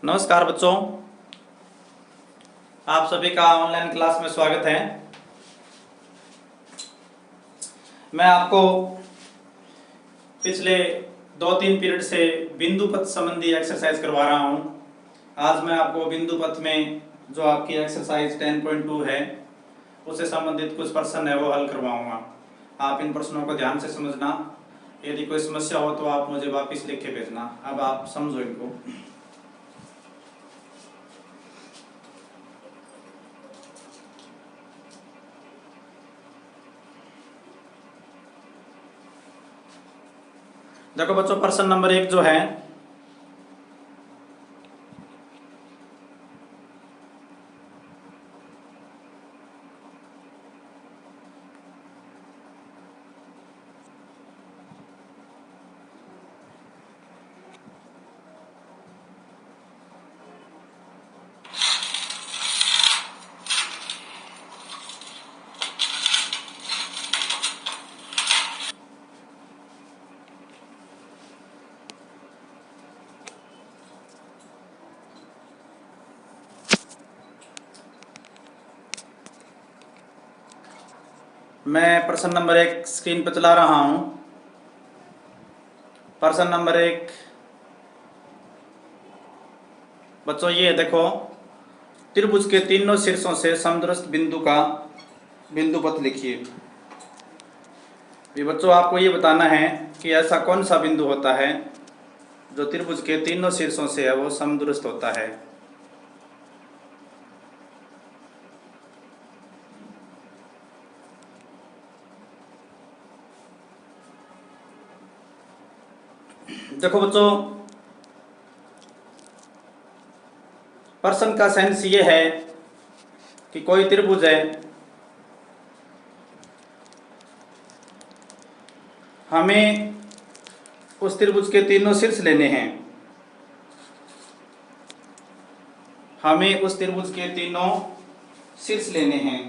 नमस्कार बच्चों, आप सभी का ऑनलाइन क्लास में स्वागत है। मैं आपको पिछले 2-3 पीरियड से बिंदु पथ संबंधी एक्सरसाइज करवा रहा हूं। आज मैं आपको बिंदु पथ में जो आपकी एक्सरसाइज 10.2 है उससे संबंधित कुछ प्रश्न है वो हल करवाऊंगा। आप इन प्रश्नों को ध्यान से समझना। यदि कोई समस्या हो तो आप मुझे वापस लिख के भेजना। अब आप समझो इनको। देखो बच्चों, प्रश्न नंबर 1 जो है, मैं प्रश्न नंबर 1 स्क्रीन पर चला रहा हूं। प्रश्न नंबर 1 बच्चों ये देखो, त्रिभुज के तीनों शीर्षों से समदृष्ट बिंदु का बिंदु पथ लिखिए। ये बच्चों आपको ये बताना है कि ऐसा कौन सा बिंदु होता है जो त्रिभुज के तीनों शीर्षों से है वो समदृष्ट होता है। देखो बच्चों, प्रश्न का सेंस ये है कि कोई त्रिभुज है, हमें उस त्रिभुज के तीनों शीर्ष लेने हैं। हमें उस त्रिभुज के तीनों शीर्ष लेने हैं।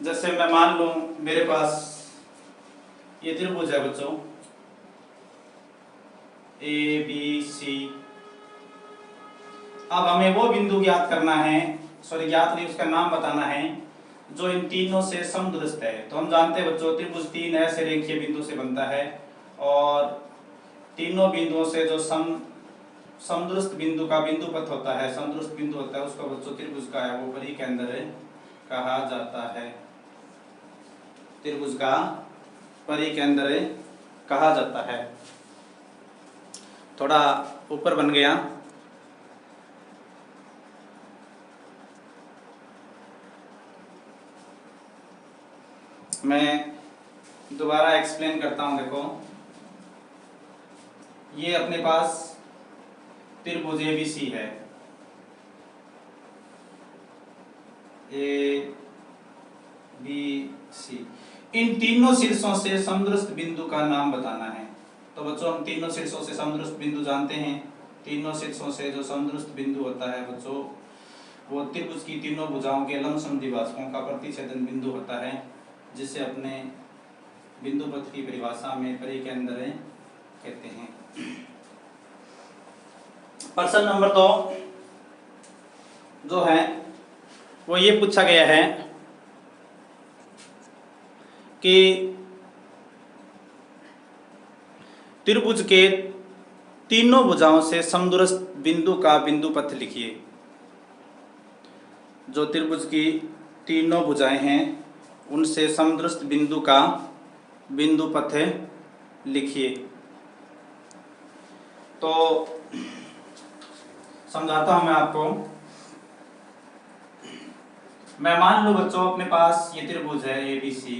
जैसे मैं मान लूं मेरे पास ये त्रिभुज है बच्चों, ए बी सी। अब हमें वो बिंदु ज्ञात करना है, सॉरी ज्ञात नहीं, उसका नाम बताना है जो इन तीनों से समदृष्ट है। तो हम जानते हैं बच्चों, त्रिभुज 3 ऐसे रेखीय बिंदु से बनता है और तीनों बिंदुओं से जो समदृष्ट बिंदु का बिंदु पथ होता है, समदृष्ट बिंदु होता है, उसको बच्चों त्रिभुज का है वो परिकेंद्र कहा जाता है। त्रिभुज का परिकेंद्र कहा जाता है। थोड़ा ऊपर बन गया। मैं दोबारा एक्सप्लेन करता हूं। देखो, ये अपने पास त्रिभुज एबीसी है। ए बी सी, इन तीनों शीर्षों से समदृष्ट बिंदु का नाम बताना है। तो बच्चों हम तीनों शीर्षों से समदृष्ट बिंदु जानते हैं। तीनों शीर्षों से जो समदृष्ट बिंदु होता है बच्चों, वो त्रिभुज की तीनों भुजाओं के लंब समद्विभाजकों का प्रतिच्छेदन बिंदु होता है, जिसे अपने बिंदु पथ की परिभाषा में परिकेंद्र कहते हैं। प्रश्न नंबर 2 जो है वो ये पूछा गया है कि त्रिभुज के तीनों भुजाओं से समदूरस्थ बिंदु का बिंदु पथ लिखिए। जो त्रिभुज की तीनों भुजाएं हैं उनसे समदूरस्थ बिंदु का बिंदु पथ लिखिए। तो समझाता हूं मैं आपको। मैं मान लो बच्चों अपने पास ये त्रिभुज है A B C,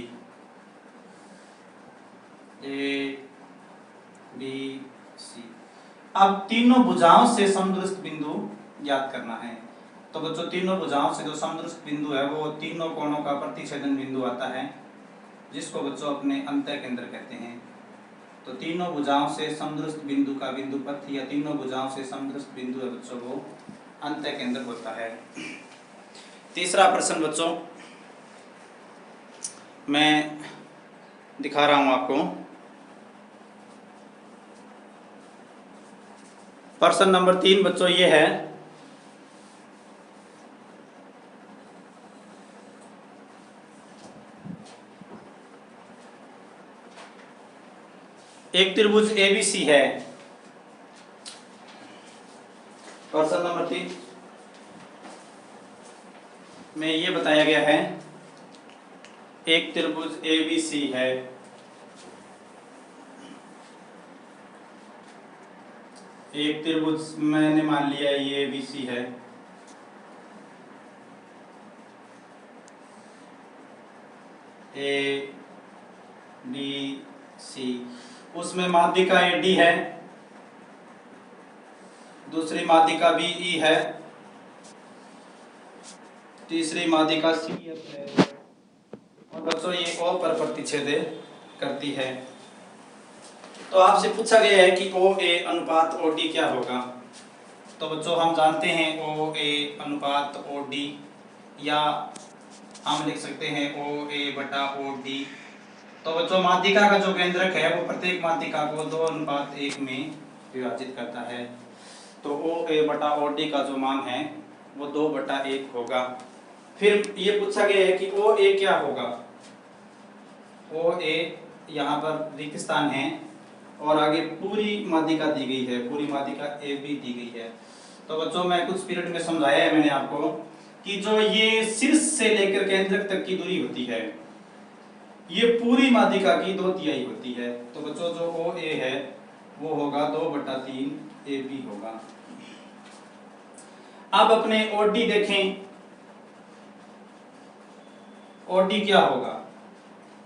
A B C. अब तीनों भुजाओं से समदृष्ट बिंदु ज्ञात करना है। तो बच्चों तीनों भुजाओं से जो समदृष्ट बिंदु है वो तीनों कोणों का प्रतिच्छेदन बिंदु आता है, जिसको बच्चों अपने अंतःकेंद्र कहते हैं। तो तीनों भुजाओं से समदृष्ट बिंदु का बिंदु पथ या तीनों भुजाओं से समदृष्ट बिंदु है बच्चों वो अंतःकेंद्र होता है। तीसरा प्रश्न बच्चों मैं दिखा रहा हूं आपको। प्रश्न नंबर 3 बच्चों ये है, एक त्रिभुज एबीसी है। प्रश्न नंबर 3 में ये बताया गया है, एक त्रिभुज एबीसी है, एक त्रिभुज मैंने मान लिया ये एबीसी है, ए बी सी, उसमें माध्यिका ए डी है, दूसरी माध्यिका बी ई है, तीसरी माध्यिका सी एफ है, और बच्चों ये ओ पर प्रतिच्छेद करती है। तो आपसे पूछा गया है कि ओ ए अनुपात ओ डी क्या होगा। तो बच्चों हम जानते हैं ओ ए अनुपात ओ डी, या हम लिख सकते हैं ओ ए बटा ओ डी। तो बच्चों माध्यिका का जो केंद्रक है वो प्रत्येक माध्यिका को 2:1 में विभाजित करता है। तो ओ ए बटा ओ डी का जो मान है वो 2/1 होगा। फिर ये पूछा गया है कि ओ ए क्या होगा। ओ ए यहाँ पर रिक्त स्थान है और आगे पूरी माध्यिका दी गई है, पूरी माध्यिका ए बी दी गई है। तो बच्चों मैं कुछ पीरियड में समझाया है मैंने आपको कि जो ये शीर्ष से लेकर केंद्रक तक की दूरी होती है ये पूरी माध्यिका की 2/3 होती है। तो बच्चों जो ओ ए है वो होगा 2/3 ए बी होगा। अब अपने ओ डी देखें, ओ डी क्या होगा।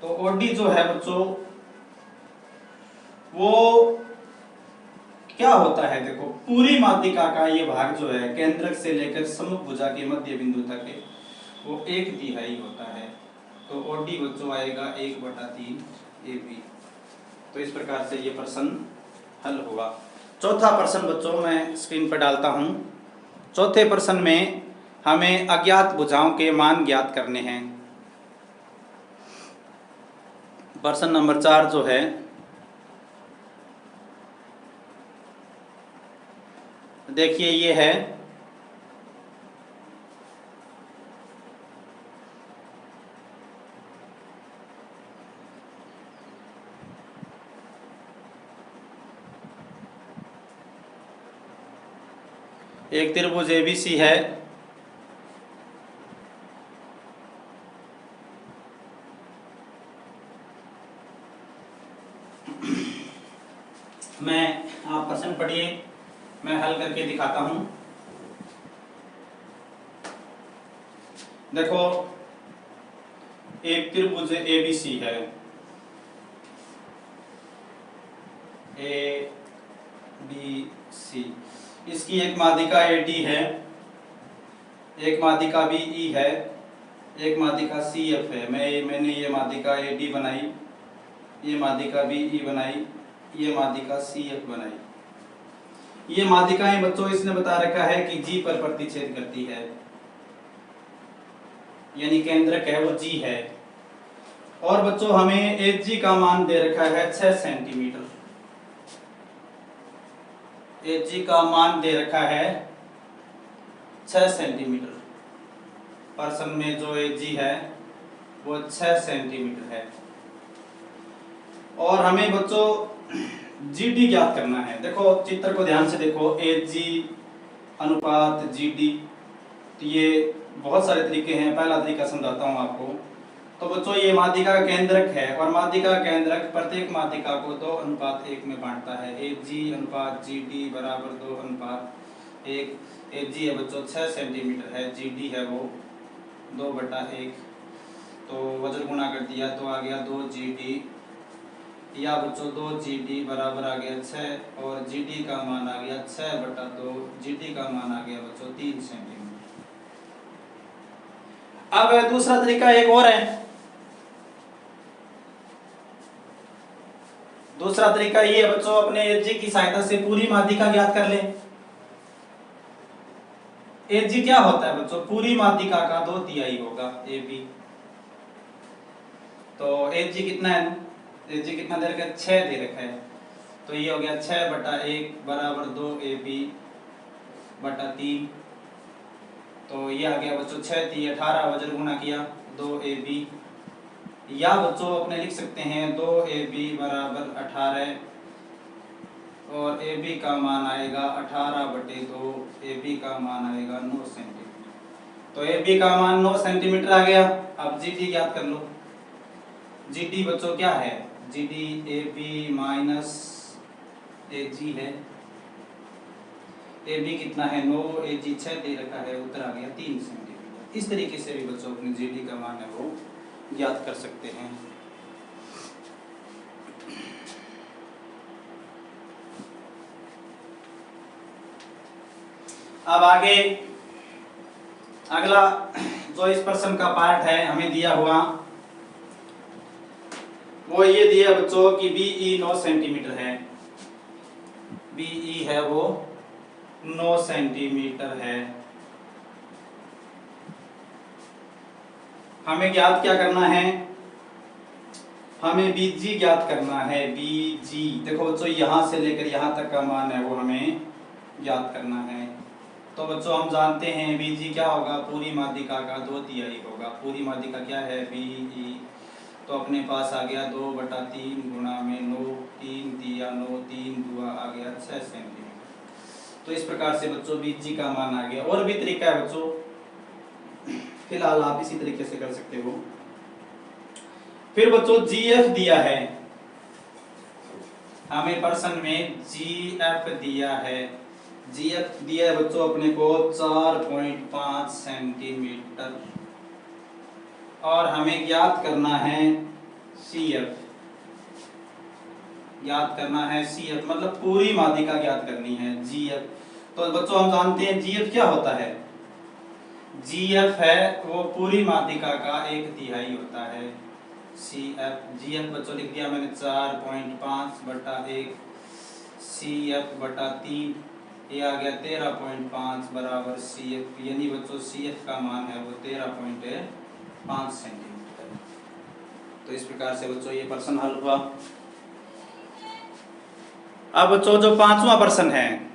तो ओ डी जो है बच्चों वो क्या होता है, देखो पूरी माध्यिका का ये भाग जो है केंद्रक से लेकर सम्मुख भुजा के मध्य बिंदु तक है वो 1/3 होता है। तो ओ डी बच्चों आएगा 1/3 ए बी। तो इस प्रकार से ये प्रश्न हल होगा। चौथा प्रश्न बच्चों मैं स्क्रीन पर डालता हूं। चौथे प्रश्न में हमें अज्ञात भुजाओं के मान ज्ञात करने हैं। प्रश्न नंबर 4 जो है, देखिए ये है एक त्रिभुज एबीसी है, मैं आप प्रश्न पढ़िए, मैं हल करके दिखाता हूं। देखो एक त्रिभुज एबीसी है, ए बी सी, इसकी एक माध्यिका ए डी है, एक माध्यिका बी ई है, एक माध्यिका सी एफ है। मैंने ये माध्यिका ए डी बनाई, ये माध्यिका बी ई बनाई, ये माध्यिका सी एफ बनाई। ये माध्यिकाएं बच्चों इसने बता रखा है कि जी पर प्रतिच्छेद करती है, यानी केंद्रक है वो जी है। और बच्चों हमें एच जी का मान दे रखा है 6 सेंटीमीटर। एच जी का मान दे रखा है 6 सेंटीमीटर। प्रश्न में जो एच जी है वो 6 सेंटीमीटर है। और हमें बच्चों जी डी ज्ञात करना है। देखो चित्र को ध्यान से देखो, एच जी अनुपात जी डी, तो ये बहुत सारे तरीके हैं। पहला तरीका समझाता हूँ आपको। तो बच्चों ये माध्यिका का केंद्रक है और माध्यिका का केंद्रक प्रत्येक माध्यिका को 2:1 में बांटता है। एच जी अनुपात जी डी बराबर 2:1। एच जी है बच्चों 6 सेंटीमीटर है, जी डी है वो 2/1। तो वज्र गुणा कर दिया तो आ गया 2 जी डी, या बच्चों 2 जी डी बराबर आ गया 6, और जी डी का मान आ गया 6/2। जी डी का मान आ गया बच्चों 3 सेंटीमीटर। अब दूसरा तरीका एक और है। दूसरा तरीका ये है बच्चों, अपने एच जी की सहायता से पूरी माध्यिका ज्ञात कर ले। एच जी क्या होता है बच्चों, पूरी माध्यिका का 2/3 होगा ए बी। तो एच जी कितना है, एच जी कितना दे रखा है 6 दे रखा है। तो ये हो गया 6/1 बराबर 2ab/3। तो ये आ गया बच्चों 6 3 18, वजन गुना किया 2ab, या बच्चों अपने लिख सकते हैं 2ab बराबर 18 और ab का मान आएगा 18/2, ab का मान आएगा 9 सेंटीमीटर। तो ab का मान 9 सेंटीमीटर आ गया। अब GD ज्ञात कर लो। GD बच्चों क्या है? GD AB माइनस AG है। AB कितना है? 9, AG 6 दे रखा है, उत्तर आ गया 3 सेंटीमीटर। इस तरीके से भी बच्चों अपने GD का मान है वो ज्ञात कर सकते हैं। अब आगे अगला जो इस प्रश्न का पार्ट है हमें दिया हुआ, वो ये दिया बच्चों कि BE 9 सेंटीमीटर है। BE है वो 9 सेंटीमीटर है। हमें ज्ञात क्या करना है? हमें BG ज्ञात करना है। BG देखो बच्चों, यहां से लेकर यहां तक का मान है वो हमें ज्ञात करना है। तो बच्चों हम जानते हैं BG क्या होगा? पूरी माध्यिका का 2/3 होगा। पूरी माध्यिका क्या है? BE। तो अपने पास आ गया 2/3 गुणा में 9, 3 दिया 9, 3 दुआ आ गया 6 सेंटीमीटर। तो इस प्रकार से बच्चों BG का मान आ गया। और भी तरीका है बच्चों, फिलहाल आप इसी तरीके से कर सकते हो। फिर बच्चों GF दिया है हमें प्रश्न में, GF दिया है। GF दिया है बच्चों अपने को 4.5 सेंटीमीटर और हमें ज्ञात करना है CF। ज्ञात करना है CF मतलब पूरी माध्यिका ज्ञात करनी है GF। तो बच्चों हम जानते हैं GF क्या होता है? GF है वो पूरी माध्यिका का 1/3 होता है। GF बच्चों लिख दिया मैंने 4.5/1 CF/3, ये आ गया 13.5 बराबर CF, यानी बच्चों CF का मान है वो 13.5 सेंटीमीटर। तो इस प्रकार से बच्चों ये प्रश्न हल हुआ। अब बच्चों जो 5वां प्रश्न है,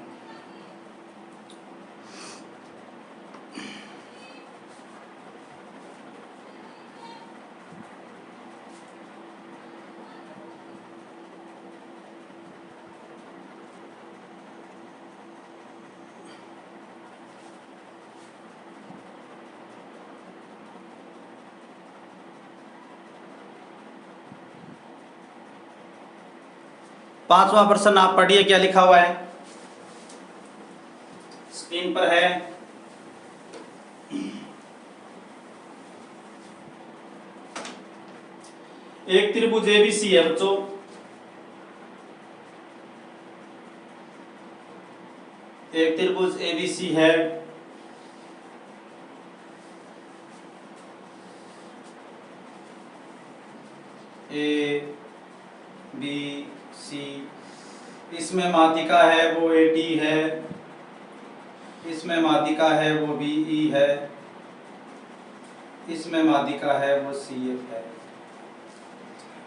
पांचवा प्रश्न आप पढ़िए क्या लिखा हुआ है, स्क्रीन पर है। एक त्रिभुज ABC है बच्चों, एक त्रिभुज ABC है। ABC, इसमें माध्यिका है वो AD है, इसमें माध्यिका है वो BE है, इसमें माध्यिका है वो CF है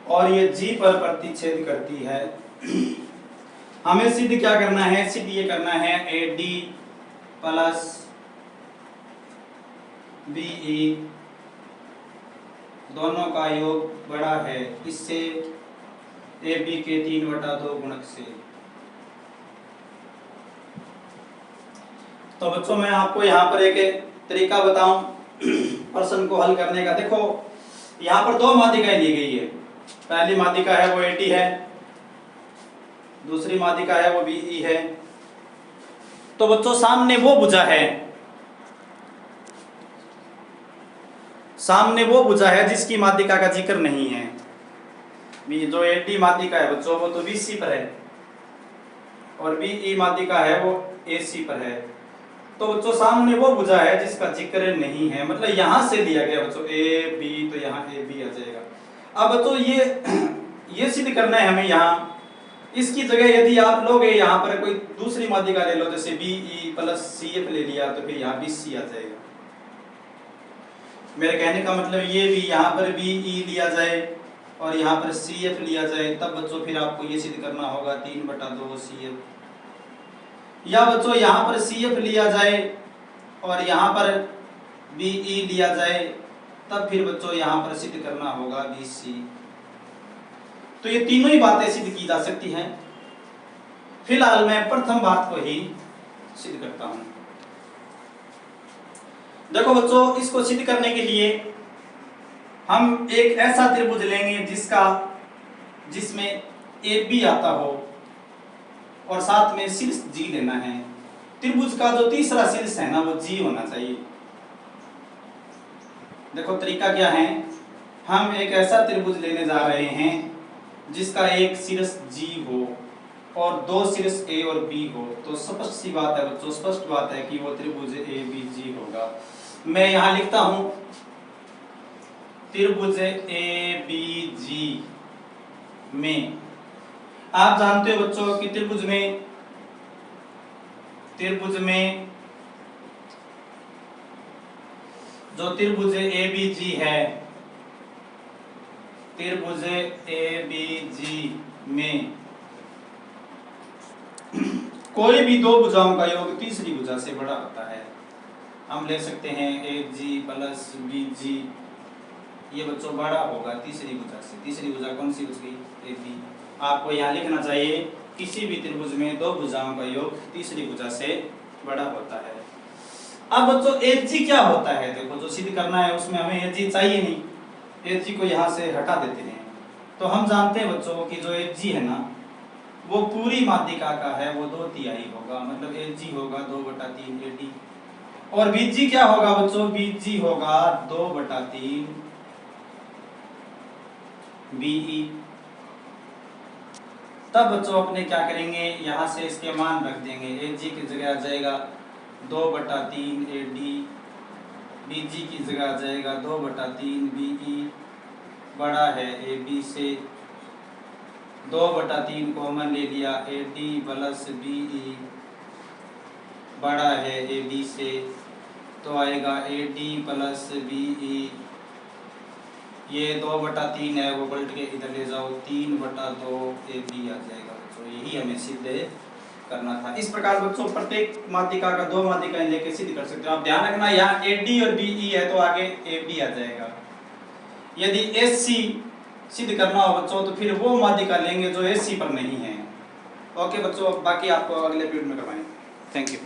और ये G पर प्रतिच्छेद करती है। हमें सिद्ध क्या करना है? सिद्ध ये करना है AD प्लस BE दोनों का योग बड़ा है इससे AB के 3/2 गुणक से। तो बच्चों मैं आपको यहाँ पर एक तरीका बताऊं प्रश्न को हल करने का। देखो यहाँ पर 2 माध्यिकाएं दी गई है। पहली माध्यिका है वो AD है, दूसरी माध्यिका है वो BE है। तो बच्चों सामने वो भुजा है, सामने वो भुजा है जिसकी माध्यिका का जिक्र नहीं है। जो AD माध्यिका है बच्चों वो तो BC पर है और BE माध्यिका है वो AC पर है। तो बच्चों सामने वो भुजा है जिसका जिक्र नहीं है, मतलब यहां से दिया गया बच्चों AB, तो यहाँ AB आ जाएगा। अब बच्चों ये सिद्ध करना है हमें। यहाँ इसकी जगह यदि आप लोग यहाँ पर कोई दूसरी माध्यिका ले लो, जैसे BE प्लस CF ले लिया, तो फिर यहाँ BC आ जाएगा। मेरे कहने का मतलब ये भी यहाँ पर BE लिया जाए और यहाँ पर CF लिया जाए, तब बच्चों फिर आपको ये सिद्ध करना होगा 3/2 CF। या बच्चों यहाँ पर CF लिया जाए और यहाँ पर BE लिया जाए, तब फिर बच्चों यहाँ पर सिद्ध करना होगा BC। तो ये तीनों ही बातें सिद्ध की जा सकती हैं। फिलहाल मैं प्रथम बात को ही सिद्ध करता हूं। देखो बच्चों, इसको सिद्ध करने के लिए हम एक ऐसा त्रिभुज लेंगे जिसमें AB आता हो और साथ में शीर्ष G लेना है। त्रिभुज का जो तीसरा शीर्ष है ना, वो G होना चाहिए। देखो तरीका क्या है, हम एक ऐसा त्रिभुज लेने जा रहे हैं जिसका एक शीर्ष G हो और दो शीर्ष A और B हो। तो स्पष्ट सी बात है बच्चों, स्पष्ट बात है कि वो त्रिभुज ABG होगा। मैं यहां लिखता हूं त्रिभुज ABG में, आप जानते हो बच्चों कि त्रिभुज में जो त्रिभुज ABG है, त्रिभुज ABG में कोई भी दो भुजाओं का योग तीसरी भुजा से बड़ा होता है। हम ले सकते हैं AG प्लस BG, ये बच्चों बड़ा होगा तीसरी भुजा से। तीसरी भुजा कौन सी बच गई? AB। आपको यहाँ लिखना चाहिए किसी भी त्रिभुज में दो भुजाओं का योग तीसरी भुजा से बड़ा होता है। अब बच्चों AG क्या होता है? देखो जो सिद्ध करना है उसमें हमें AG चाहिए नहीं, AG को यहाँ से हटा देते हैं। तो हम जानते हैं बच्चों कि जो AG है ना, वो पूरी माध्यिका का है, वो 2/3 होगा, मतलब AG होगा 2/3 AD। और BG क्या होगा बच्चों? BG होगा 2/3 BE। तब बच्चों अपने क्या करेंगे, यहाँ से इसके मान रख देंगे। AG की जगह आ जाएगा 2/3 AD, BG की जगह आ जाएगा 2/3 BE, बड़ा है AB से। 2/3 कॉमन ले लिया, AD प्लस BE बड़ा है AB से, तो आएगा AD प्लस BE। ये 2/3 है, वो पलट के इधर ले जाओ, 3/2 AB आ जाएगा बच्चों। यही हमें सिद्ध करना था। इस प्रकार बच्चों प्रत्येक माध्यिका का दो माध्यिकाएं लेके सिद्ध कर सकते हो। आप ध्यान रखना, यहाँ AD और BE है तो आगे AB आ जाएगा। यदि SC सिद्ध करना हो बच्चों तो फिर वो माध्यिका लेंगे जो SC पर नहीं है। ओके बच्चों, बाकी आपको अगले पीरियड में करवाएंगे। Thank you.